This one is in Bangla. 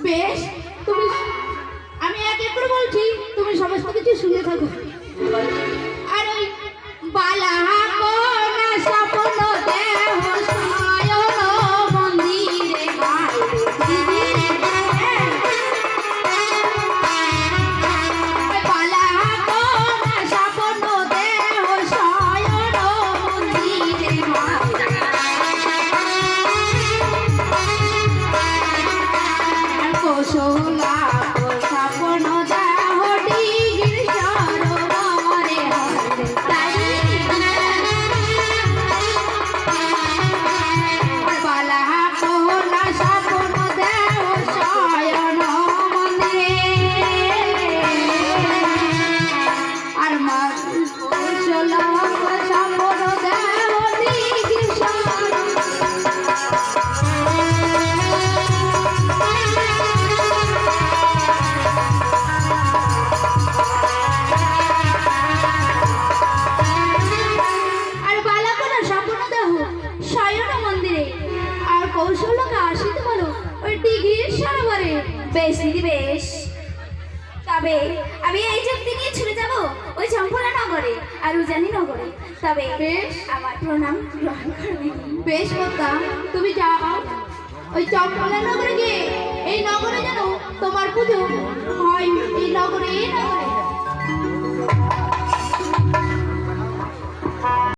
বেশ, তুমি আমি এক এক করে বলছি, তুমি সমস্ত কিছু শুনে থাকো। আর ওই বালা কোনা স্বপ্ন দেহ সায়ন মন্দিরে দিদিরে বালা কোনা স্বপ্ন দেহ সায়ন মন্দিরে আর কৌশলা স্বপ্ন দেহ ডিগির সরোবরে তাই বালা কোনা স্বপ্ন দেহ সায়ন মন্দিরে আর মা কৌশলা স্বপ্ন দেহ ডিগির আর বালাকোনা স্বপ্ন দেহ শয়ন মন্দিরে আর কৌশলকে আসিতে বলো ওই ডিগ্রির সরোবরে। বেশ দিদি বেশ, তবে আমি এই যুক্তি নিয়ে ছুটে যাব ওই চম্পলা নগরে আর উজানি নগরে। তবে বেশ। আমার প্রণাম গ্রহণ করবে। বেশ কথা, তুমি যাও ওই চম্পলা নগরে গিয়ে এই নগরে যেন তোমার পুজো হয়, এই নগরে